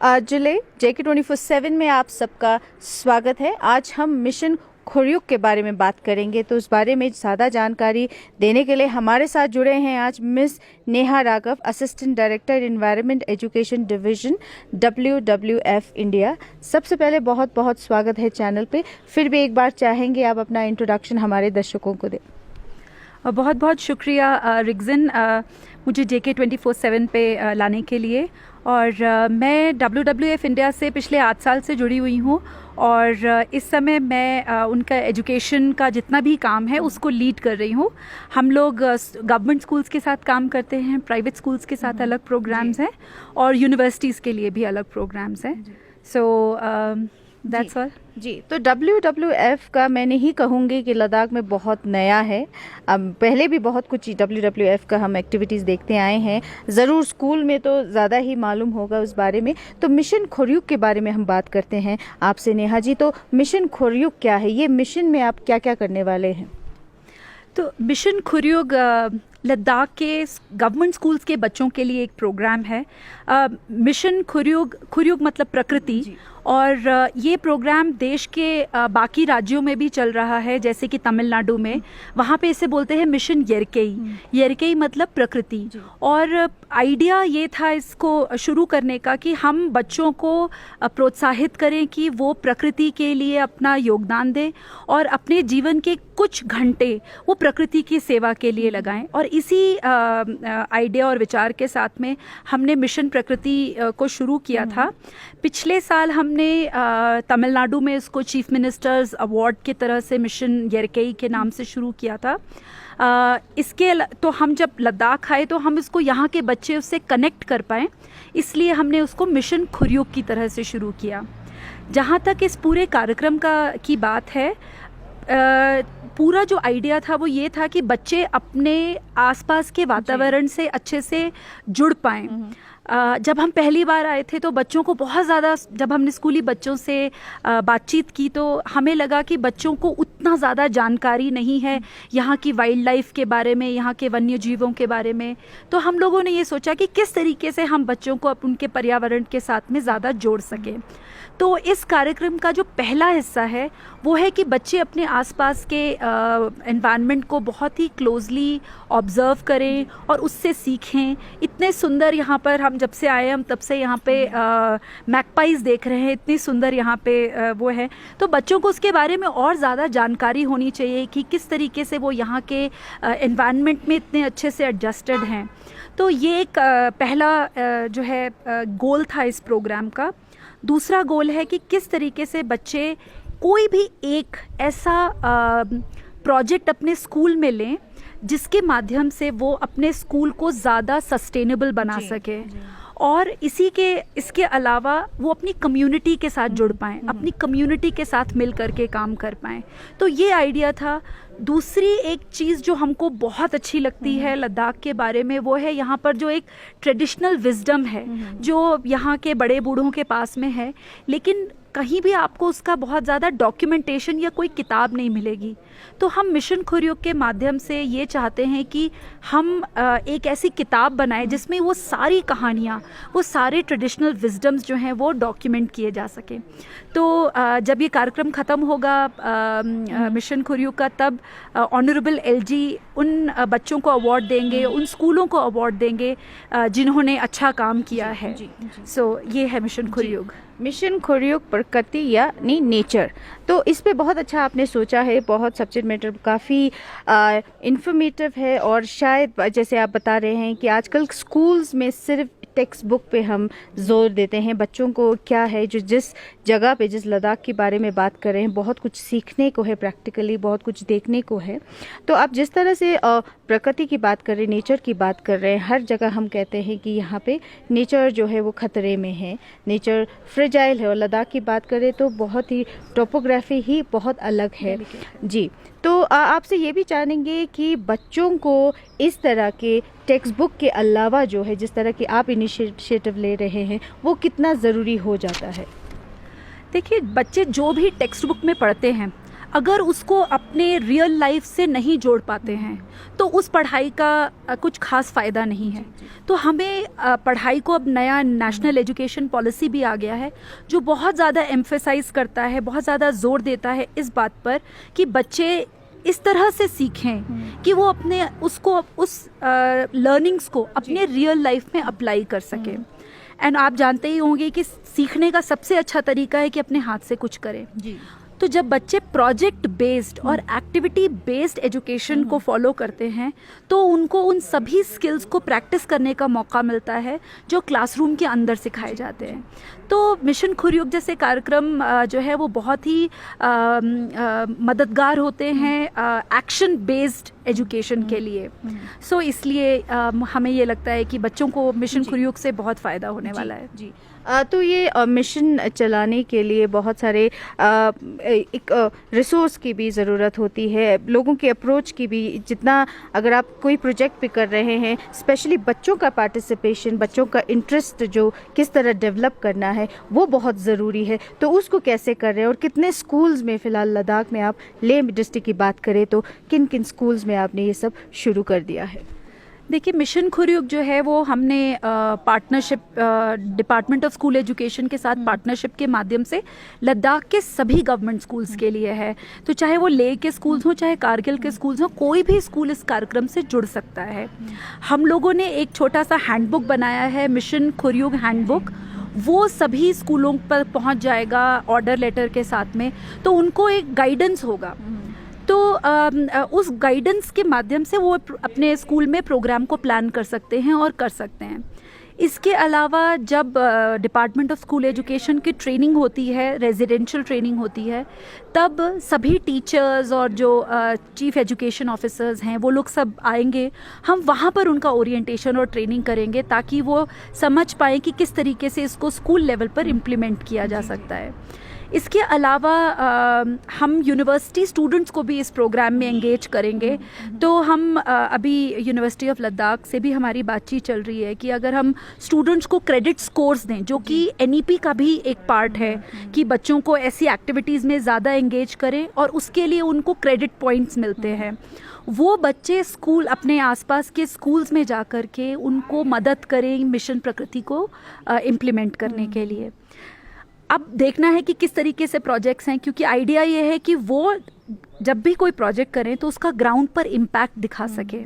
जुले JK24/7 में आप सबका स्वागत है। आज हम मिशन खुर्युक के बारे में बात करेंगे। तो उस बारे में ज़्यादा जानकारी देने के लिए हमारे साथ जुड़े हैं आज miss Neha Raghav, assistant director environment education division WWF India. सबसे पहले बहुत बहुत स्वागत है चैनल पे। फिर भी एक बार चाहेंगे आप अपना इंट्रोडक्शन हमारे दर्शकों को दें। बहुत बहुत शुक्रिया रिग्जिन, मुझे JK24/7 पे लाने के लिए। और मैं WWF इंडिया से पिछले 8 साल से जुड़ी हुई हूँ और इस समय मैं उनका एजुकेशन का जितना भी काम है उसको लीड कर रही हूँ। हम लोग गवर्नमेंट स्कूल्स के साथ काम करते हैं, प्राइवेट स्कूल्स के साथ अलग प्रोग्राम्स हैं और यूनिवर्सिटीज़ के लिए भी अलग प्रोग्राम्स हैं। सो दैट्स ऑल जी। तो WWF का मैं नहीं कहूँगी कि लद्दाख में बहुत नया है। पहले भी बहुत कुछ WWF का हम एक्टिविटीज़ देखते आए हैं। ज़रूर स्कूल में तो ज़्यादा ही मालूम होगा उस बारे में। तो मिशन खुर्युक के बारे में हम बात करते हैं आपसे नेहा जी। तो मिशन खुर्युक क्या है? ये मिशन में आप क्या क्या करने वाले हैं? तो मिशन खुर्युक लद्दाख के गवर्नमेंट स्कूल्स के बच्चों के लिए एक प्रोग्राम है। मिशन खुर्युक मतलब प्रकृति, और ये प्रोग्राम देश के बाकी राज्यों में भी चल रहा है, जैसे कि तमिलनाडु में। वहाँ पे इसे बोलते हैं मिशन येरकेई। येरकेई मतलब प्रकृति। और आइडिया ये था इसको शुरू करने का कि हम बच्चों को प्रोत्साहित करें कि वो प्रकृति के लिए अपना योगदान दें और अपने जीवन के कुछ घंटे वो प्रकृति की सेवा के लिए लगाएं। और इसी आइडिया और विचार के साथ में हमने मिशन प्रकृति को शुरू किया था। पिछले साल हमने तमिलनाडु में इसको चीफ मिनिस्टर्स अवार्ड की तरह से मिशन येरकेई के नाम से शुरू किया था। तो हम जब लद्दाख आए तो हम इसको यहाँ के बच्चे उससे कनेक्ट कर पाएँ, इसलिए हमने उसको मिशन खुर्युक की तरह से शुरू किया। जहाँ तक इस पूरे कार्यक्रम की बात है, पूरा जो आइडिया था वो ये था कि बच्चे अपने आसपास के वातावरण से अच्छे से जुड़ पाएँ। जब हम पहली बार आए थे तो बच्चों को बहुत ज़्यादा, जब हमने स्कूली बच्चों से बातचीत की तो हमें लगा कि बच्चों को उतना ज़्यादा जानकारी नहीं है यहाँ की वाइल्ड लाइफ के बारे में, यहाँ के वन्य जीवों के बारे में। तो हम लोगों ने ये सोचा कि किस तरीके से हम बच्चों को उनके पर्यावरण के साथ में ज़्यादा जोड़ सकें। तो इस कार्यक्रम का जो पहला हिस्सा है वो है कि बच्चे अपने आसपास के एनवायरनमेंट को बहुत ही क्लोजली ऑब्ज़र्व करें और उससे सीखें। इतने सुंदर यहाँ पर, हम जब से आए हम तब से यहाँ पे मैकपाइज देख रहे हैं, इतनी सुंदर यहाँ पे वो है। तो बच्चों को उसके बारे में और ज़्यादा जानकारी होनी चाहिए कि किस तरीके से वो यहाँ के एनवायरनमेंट में इतने अच्छे से एडजस्टेड हैं। तो ये एक पहला जो है गोल था इस प्रोग्राम का। दूसरा गोल है कि किस तरीके से बच्चे कोई भी एक ऐसा प्रोजेक्ट अपने स्कूल में लें जिसके माध्यम से वो अपने स्कूल को ज़्यादा सस्टेनेबल बना सके और इसके अलावा वो अपनी कम्युनिटी के साथ जुड़ पाएँ, अपनी कम्युनिटी के साथ मिल करके काम कर पाएँ। तो ये आइडिया था। दूसरी एक चीज़ जो हमको बहुत अच्छी लगती है लद्दाख के बारे में वो है यहाँ पर जो एक ट्रेडिशनल विजडम है जो यहाँ के बड़े बूढ़ों के पास में है, लेकिन कहीं भी आपको उसका बहुत ज़्यादा डॉक्यूमेंटेशन या कोई किताब नहीं मिलेगी। तो हम मिशन खुर्युक के माध्यम से ये चाहते हैं कि हम एक ऐसी किताब बनाएं जिसमें वो सारी कहानियाँ, वो सारे ट्रेडिशनल विजडम्स जो हैं वो डॉक्यूमेंट किए जा सकें। तो जब ये कार्यक्रम ख़त्म होगा मिशन खुर्युक का, तब ऑनरेबल LG उन बच्चों को अवार्ड देंगे, उन स्कूलों को अवार्ड देंगे जिन्होंने अच्छा काम किया है। सो ये है मिशन खुर्युक। मिशन खुर्युक प्रकृति यानी नेचर। तो इस पे बहुत अच्छा आपने सोचा है, बहुत सब्जेक्ट मैटर काफ़ी इंफॉर्मेटिव है। और शायद जैसे आप बता रहे हैं कि आजकल स्कूल्स में सिर्फ टेक्स्ट बुक पे हम जोर देते हैं। बच्चों को क्या है, जो जिस जगह पे, जिस लद्दाख के बारे में बात कर रहे हैं, बहुत कुछ सीखने को है, प्रैक्टिकली बहुत कुछ देखने को है। तो आप जिस तरह से प्रकृति की बात कर रहे हैं, नेचर की बात कर रहे हैं, हर जगह हम कहते हैं कि यहाँ पे नेचर जो है वो खतरे में है, नेचर फ्रेजाइल है। और लद्दाख की बात करें तो बहुत ही टोपोग्राफी ही बहुत अलग है जी। तो आपसे ये भी जानेंगे कि बच्चों को इस तरह के टेक्स्ट बुक के अलावा जो है, जिस तरह की आप इनिशिएटिव ले रहे हैं, वो कितना ज़रूरी हो जाता है? देखिए, बच्चे जो भी टेक्स्ट बुक में पढ़ते हैं, अगर उसको अपने रियल लाइफ से नहीं जोड़ पाते हैं तो उस पढ़ाई का कुछ खास फ़ायदा नहीं है। तो हमें पढ़ाई को अब नया नेशनल एजुकेशन पॉलिसी भी आ गया है जो बहुत ज़्यादा एम्फेसाइज करता है, बहुत ज़्यादा जोर देता है इस बात पर कि बच्चे इस तरह से सीखें कि वो अपने उस लर्निंग्स को अपने रियल लाइफ में अप्लाई कर सकें। एंड आप जानते ही होंगे कि सीखने का सबसे अच्छा तरीका है कि अपने हाथ से कुछ करें। तो जब बच्चे प्रोजेक्ट बेस्ड और एक्टिविटी बेस्ड एजुकेशन को फॉलो करते हैं तो उनको उन सभी स्किल्स को प्रैक्टिस करने का मौका मिलता है जो क्लासरूम के अंदर सिखाए जाते हैं। तो मिशन खुरयुग जैसे कार्यक्रम जो है वो बहुत ही मददगार होते हैं एक्शन बेस्ड एजुकेशन के लिए। सो इसलिए हमें ये लगता है कि बच्चों को मिशन खुरयुग से बहुत फ़ायदा होने वाला है। जी। तो ये मिशन चलाने के लिए बहुत सारे एक रिसोर्स की भी ज़रूरत होती है, लोगों के अप्रोच की भी। जितना अगर आप कोई प्रोजेक्ट भी कर रहे हैं, स्पेशली बच्चों का पार्टिसिपेशन, बच्चों का इंटरेस्ट जो किस तरह डेवलप करना है वो बहुत ज़रूरी है। तो उसको कैसे कर रहे हैं और कितने स्कूल्स में, फ़िलहाल लद्दाख में आप लेह डिस्ट्रिक्ट की बात करें तो किन किन स्कूल्स में आपने ये सब शुरू कर दिया है? देखिए, मिशन खुरयुग जो है वो हमने partnership department of school education के साथ पार्टनरशिप के माध्यम से लद्दाख के सभी गवर्नमेंट स्कूल्स के लिए है। तो चाहे वो लेह के स्कूल्स हों, चाहे कारगिल के स्कूल्स हों, कोई भी स्कूल इस कार्यक्रम से जुड़ सकता है। हम लोगों ने एक छोटा सा हैंडबुक बनाया है, मिशन खुरयुग हैंडबुक। वो सभी स्कूलों पर पहुंच जाएगा ऑर्डर लेटर के साथ में, तो उनको एक गाइडेंस होगा। तो उस गाइडेंस के माध्यम से वो अपने स्कूल में प्रोग्राम को प्लान कर सकते हैं और कर सकते हैं। इसके अलावा जब डिपार्टमेंट ऑफ स्कूल एजुकेशन की ट्रेनिंग होती है, रेजिडेंशियल ट्रेनिंग होती है, तब सभी टीचर्स और जो चीफ एजुकेशन ऑफिसर्स हैं वो लोग सब आएंगे। हम वहाँ पर उनका ओरिएंटेशन और ट्रेनिंग करेंगे ताकि वो समझ पाएँ कि किस तरीके से इसको स्कूल लेवल पर इम्प्लीमेंट किया जा सकता है। इसके अलावा हम यूनिवर्सिटी स्टूडेंट्स को भी इस प्रोग्राम में एंगेज करेंगे। तो हम अभी यूनिवर्सिटी ऑफ लद्दाख से भी हमारी बातचीत चल रही है कि अगर हम स्टूडेंट्स को क्रेडिट स्कोर्स दें, जो कि एनईपी का भी एक पार्ट है कि बच्चों को ऐसी एक्टिविटीज़ में ज़्यादा एंगेज करें और उसके लिए उनको क्रेडिट पॉइंट्स मिलते हैं, वो बच्चे स्कूल अपने आसपास के स्कूल्स में जा कर के उनको मदद करें मिशन प्रकृति को इम्प्लीमेंट करने के लिए। अब देखना है कि किस तरीके से प्रोजेक्ट्स हैं, क्योंकि आइडिया ये है कि वो जब भी कोई प्रोजेक्ट करें तो उसका ग्राउंड पर इम्पैक्ट दिखा सके।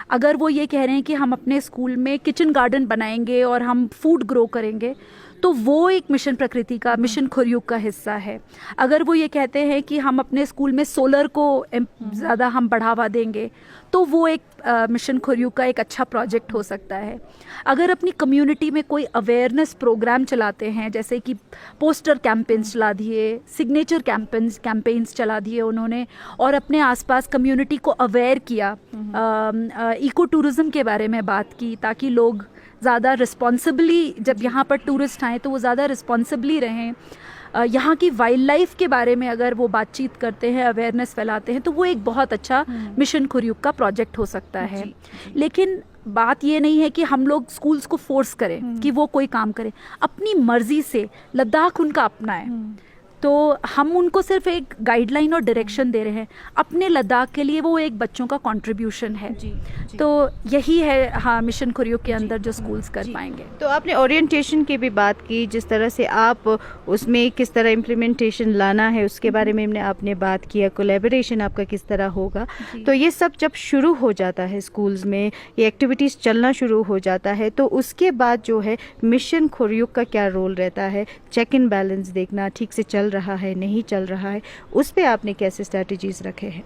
अगर वो ये कह रहे हैं कि हम अपने स्कूल में किचन गार्डन बनाएंगे और हम फूड ग्रो करेंगे, तो वो एक मिशन प्रकृति का, मिशन खुरयुग का हिस्सा है। अगर वो ये कहते हैं कि हम अपने स्कूल में सोलर को ज़्यादा हम बढ़ावा देंगे, तो वो एक मिशन खुरयुग का एक अच्छा प्रोजेक्ट हो सकता है। अगर अपनी कम्युनिटी में कोई अवेयरनेस प्रोग्राम चलाते हैं, जैसे कि पोस्टर कैंपेन्स चला दिए, सिग्नेचर कैंपेन्स चला दिए उन्होंने, और अपने आसपास कम्युनिटी को अवेयर किया, इको टूरिज़्म के बारे में बात की, ताकि लोग ज़्यादा रिस्पॉन्सिबली, जब यहाँ पर टूरिस्ट आएँ तो वो ज़्यादा रिस्पॉन्सिबली रहें। यहाँ की वाइल्ड लाइफ के बारे में अगर वो बातचीत करते हैं, अवेयरनेस फैलाते हैं, तो वो एक बहुत अच्छा मिशन खुरयुग का प्रोजेक्ट हो सकता है। लेकिन बात ये नहीं है कि हम लोग स्कूल्स को फोर्स करें कि वो कोई काम करें, अपनी मर्जी से। लद्दाख उनका अपना है, तो हम उनको सिर्फ एक गाइडलाइन और डायरेक्शन दे रहे हैं। अपने लद्दाख के लिए वो एक बच्चों का कंट्रीब्यूशन है। जी। तो यही है, हाँ, मिशन खुरयुग के अंदर जो स्कूल्स कर पाएंगे। तो आपने ओरिएंटेशन की भी बात की, जिस तरह से आप उसमें किस तरह इम्प्लीमेंटेशन लाना है उसके बारे में आपने बात किया, कोलैबोरेशन आपका किस तरह होगा। तो ये सब जब शुरू हो जाता है स्कूल्स में, ये एक्टिविटीज़ चलना शुरू हो जाता है, तो उसके बाद जो है मिशन खुरयुग का क्या रोल रहता है? चेक इन बैलेंस देखना, ठीक से चल रहा है नहीं चल रहा है, उस पे आपने कैसे स्ट्रैटेजीज रखे हैं?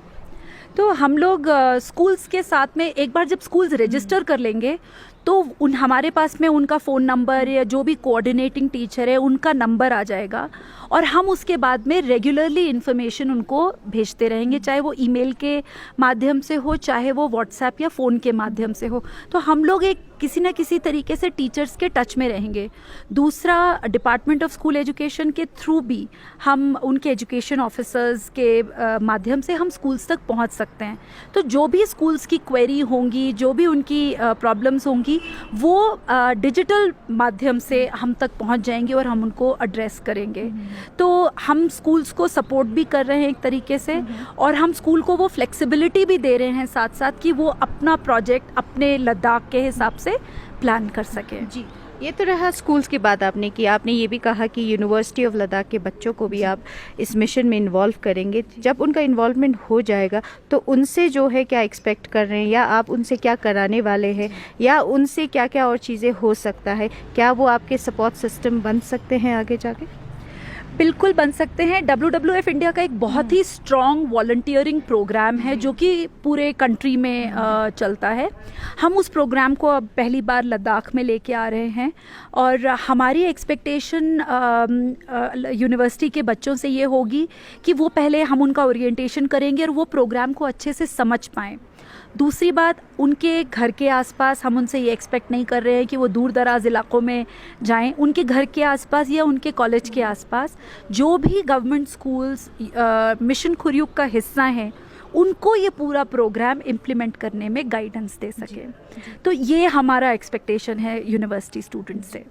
तो हम लोग स्कूल्स के साथ में एक बार जब स्कूल्स रजिस्टर कर लेंगे तो हमारे पास में उनका फ़ोन नंबर या जो भी कोऑर्डिनेटिंग टीचर है उनका नंबर आ जाएगा, और हम उसके बाद में रेगुलरली इन्फॉर्मेशन उनको भेजते रहेंगे, चाहे वो ईमेल के माध्यम से हो, चाहे वो व्हाट्सएप या फ़ोन के माध्यम से हो। तो हम लोग एक किसी न किसी तरीके से टीचर्स के टच में रहेंगे। दूसरा, डिपार्टमेंट ऑफ स्कूल एजुकेशन के थ्रू भी हम उनके एजुकेशन ऑफिसर्स के माध्यम से हम स्कूल्स तक पहुंच सकते हैं। तो जो भी स्कूल्स की क्वेरी होंगी, जो भी उनकी प्रॉब्लम्स होंगी, होगी वो डिजिटल माध्यम से हम तक पहुंच जाएंगी और हम उनको एड्रेस करेंगे। तो हम स्कूल्स को सपोर्ट भी कर रहे हैं एक तरीके से, और हम स्कूल को वो फ्लेक्सिबिलिटी भी दे रहे हैं साथ साथ कि वो अपना प्रोजेक्ट अपने लद्दाख के हिसाब से प्लान कर सकें। जी, ये तो रहा स्कूल्स की बात आपने की। आपने ये भी कहा कि यूनिवर्सिटी ऑफ लद्दाख के बच्चों को भी आप इस मिशन में इन्वॉल्व करेंगे। जब उनका इन्वॉल्वमेंट हो जाएगा तो उनसे जो है क्या एक्सपेक्ट कर रहे हैं, या आप उनसे क्या कराने वाले हैं, या उनसे क्या क्या और चीज़ें हो सकता है? क्या वो आपके सपोर्ट सिस्टम बन सकते हैं आगे जाके? बिल्कुल बन सकते हैं। WWF इंडिया का एक बहुत ही स्ट्रॉन्ग वॉलंटियरिंग प्रोग्राम है जो कि पूरे कंट्री में चलता है। हम उस प्रोग्राम को अब पहली बार लद्दाख में लेके आ रहे हैं, और हमारी एक्सपेक्टेशन यूनिवर्सिटी के बच्चों से ये होगी कि वो पहले हम उनका ओरिएंटेशन करेंगे और वो प्रोग्राम को अच्छे से समझ पाएँ। दूसरी बात, उनके घर के आसपास हम उनसे ये एक्सपेक्ट नहीं कर रहे हैं कि वो दूर दराज इलाकों में जाएं। उनके घर के आसपास या उनके कॉलेज के आसपास जो भी गवर्नमेंट स्कूल्स मिशन खुर्युग का हिस्सा हैं, उनको ये पूरा प्रोग्राम इम्प्लीमेंट करने में गाइडेंस दे सके। तो ये हमारा एक्सपेक्टेशन है यूनिवर्सिटी स्टूडेंट्स से।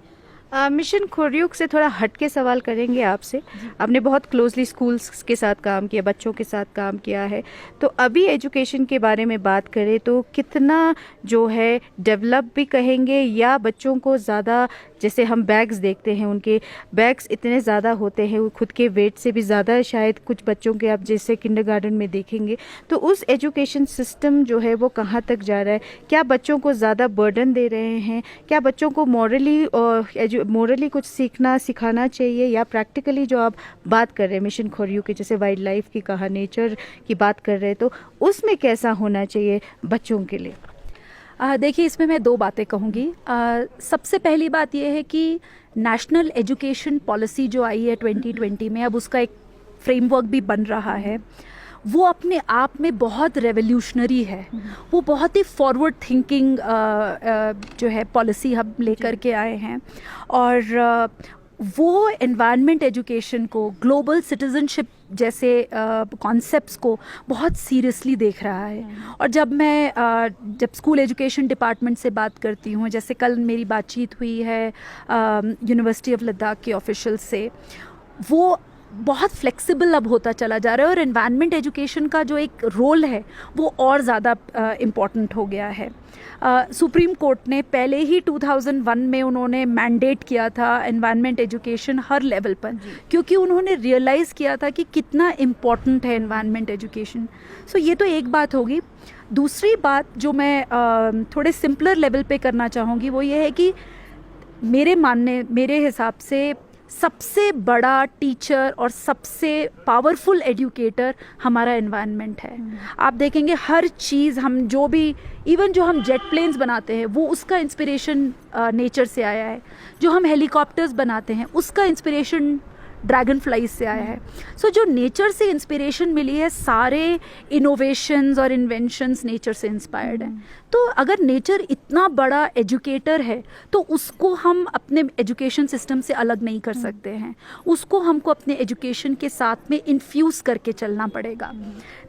मिशन खुर्युग से थोड़ा हट के सवाल करेंगे आपसे। आपने बहुत क्लोजली स्कूल्स के साथ काम किया, बच्चों के साथ काम किया है, तो अभी एजुकेशन के बारे में बात करें तो कितना जो है डेवलप भी कहेंगे, या बच्चों को ज़्यादा, जैसे हम बैग्स देखते हैं, उनके बैग्स इतने ज़्यादा होते हैं, वो खुद के वेट से भी ज़्यादा शायद कुछ बच्चों के आप जैसे किंडरगार्टन में देखेंगे, तो उस एजुकेशन सिस्टम जो है वो कहाँ तक जा रहा है? क्या बच्चों को ज़्यादा बर्डन दे रहे हैं? क्या बच्चों को मोरली कुछ सीखना सिखाना चाहिए, या प्रैक्टिकली जो आप बात कर रहे हैं मिशन खुर्युग के, जैसे वाइल्ड लाइफ की कहा, नेचर की बात कर रहे हैं, तो उसमें कैसा होना चाहिए बच्चों के लिए? देखिए, इसमें मैं दो बातें कहूँगी। सबसे पहली बात यह है कि नेशनल एजुकेशन पॉलिसी जो आई है 2020 में, अब उसका एक फ्रेमवर्क भी बन रहा है। वो अपने आप में बहुत रेवोल्यूशनरी है। वो बहुत ही फॉरवर्ड थिंकिंग जो है पॉलिसी हम लेकर के आए हैं, और वो एनवायरनमेंट एजुकेशन को, ग्लोबल सिटीजनशिप जैसे कॉन्सेप्ट्स को बहुत सीरियसली देख रहा है। और जब स्कूल एजुकेशन डिपार्टमेंट से बात करती हूँ, जैसे कल मेरी बातचीत हुई है यूनिवर्सिटी ऑफ लद्दाख के ऑफिशियल से, वो बहुत फ्लेक्सिबल अब होता चला जा रहा है, और एनवायरनमेंट एजुकेशन का जो एक रोल है वो और ज़्यादा इम्पॉर्टेंट हो गया है। सुप्रीम कोर्ट ने पहले ही 2001 में उन्होंने मैंडेट किया था एनवायरनमेंट एजुकेशन हर लेवल पर, क्योंकि उन्होंने रियलाइज़ किया था कि कितना इम्पॉर्टेंट है एनवायरनमेंट एजुकेशन। सो ये तो एक बात होगी। दूसरी बात जो मैं थोड़े सिंपलर लेवल पे करना चाहूँगी वो ये है कि मेरे हिसाब से सबसे बड़ा टीचर और सबसे पावरफुल एजुकेटर हमारा एनवायरनमेंट है। आप देखेंगे हर चीज़, हम जो भी, इवन जो हम जेट प्लेन्स बनाते हैं वो उसका इंस्पिरेशन नेचर से आया है। जो हम हेलीकॉप्टर्स बनाते हैं उसका इंस्पिरेशन ड्रैगन फ्लाइज से आया है। सो जो नेचर से इंस्पिरेशन मिली है, सारे इनोवेशंस और इन्वेंशंस नेचर से इंस्पायर्ड हैं। तो अगर नेचर इतना बड़ा एजुकेटर है तो उसको हम अपने एजुकेशन सिस्टम से अलग नहीं कर सकते हैं। उसको हमको अपने एजुकेशन के साथ में इन्फ्यूज़ करके चलना पड़ेगा।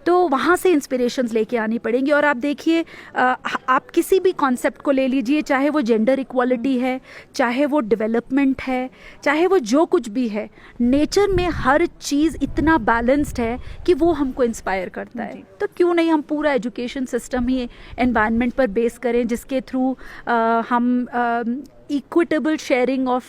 तो वहाँ से इंस्पिरेशंस लेके आनी पड़ेंगी। और आप देखिए, आप किसी भी कॉन्सेप्ट को ले लीजिए, चाहे वो जेंडर इक्वालिटी है, चाहे वो डेवलपमेंट है, चाहे वो जो कुछ भी है, नेचर में हर चीज़ इतना बैलेंस्ड है कि वो हमको इंस्पायर करता है। तो क्यों नहीं हम पूरा एजुकेशन सिस्टम ही एनवायरनमेंट पर बेस करें, जिसके थ्रू हम इक्विटेबल शेयरिंग ऑफ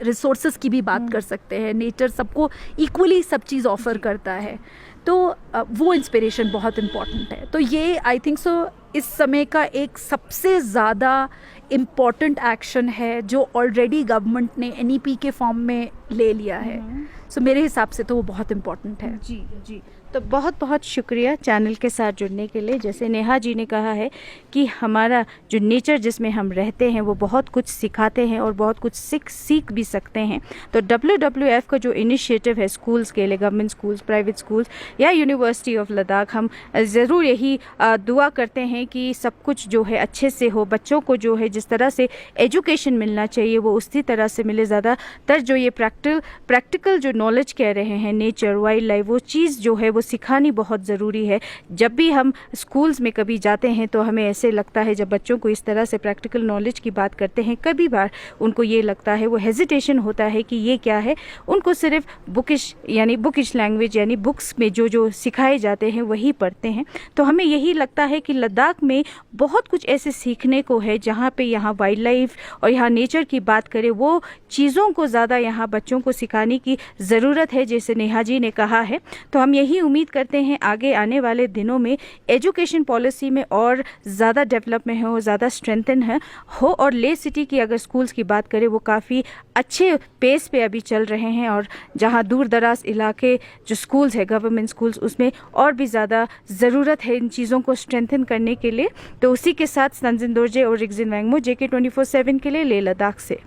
रिसोर्सेज की भी बात कर सकते हैं। नेचर सबको इक्वली सब चीज़ ऑफर करता है, तो वो इंस्पिरेशन बहुत इम्पॉर्टेंट है। तो ये आई थिंक सो इस समय का एक सबसे ज़्यादा इम्पॉर्टेंट एक्शन है जो ऑलरेडी गवर्नमेंट ने NEP के फॉर्म में ले लिया है। सो मेरे हिसाब से तो वो बहुत इम्पॉर्टेंट है। जी जी, तो बहुत बहुत शुक्रिया चैनल के साथ जुड़ने के लिए। जैसे नेहा जी ने कहा है कि हमारा जो नेचर जिसमें हम रहते हैं वो बहुत कुछ सिखाते हैं और बहुत कुछ सीख भी सकते हैं। तो WWF का जो इनिशिएटिव है स्कूल्स के लिए, गवर्नमेंट स्कूल्स, प्राइवेट स्कूल्स या यूनिवर्सिटी ऑफ लद्दाख, हम ज़रूर यही दुआ करते हैं कि सब कुछ जो है अच्छे से हो। बच्चों को जो है जिस तरह से एजुकेशन मिलना चाहिए वो उसी तरह से मिले। ज़्यादातर जो ये प्रैक्टिकल जो नॉलेज कह रहे हैं, नेचर, वाइल्ड लाइफ, वो चीज़ जो है वो सिखानी बहुत ज़रूरी है। जब भी हम स्कूल्स में कभी जाते हैं तो हमें ऐसे लगता है, जब बच्चों को इस तरह से प्रैक्टिकल नॉलेज की बात करते हैं, कभी बार उनको ये लगता है, वो हेजिटेशन होता है कि ये क्या है। उनको सिर्फ बुकिश लैंग्वेज यानी बुक्स में जो जो सिखाए जाते हैं वही पढ़ते हैं। तो हमें यही लगता है कि लद्दाख में बहुत कुछ ऐसे सीखने को है, जहाँ पे यहाँ वाइल्ड लाइफ और यहाँ नेचर की बात करें, वो चीज़ों को ज़्यादा यहाँ बच्चों को सिखाने की ज़रूरत है, जैसे नेहा जी ने कहा है। तो हम यही उम्मीद करते हैं आगे आने वाले दिनों में एजुकेशन पॉलिसी में और ज़्यादा डेवलपमेंट हो, ज़्यादा स्ट्रेंथन हो। और ले सिटी की अगर स्कूल्स की बात करें, वो काफ़ी अच्छे पेस पे अभी चल रहे हैं, और जहाँ दूर दराज इलाके जो स्कूल्स है, गवर्नमेंट स्कूल्स, उसमें और भी ज़्यादा ज़रूरत है इन चीज़ों को स्ट्रेंथन करने के लिए। तो उसी के साथ तंजिन दोरजे और रिगजिन वैंगमो, JK 24/7 के लिए लेह लद्दाख से।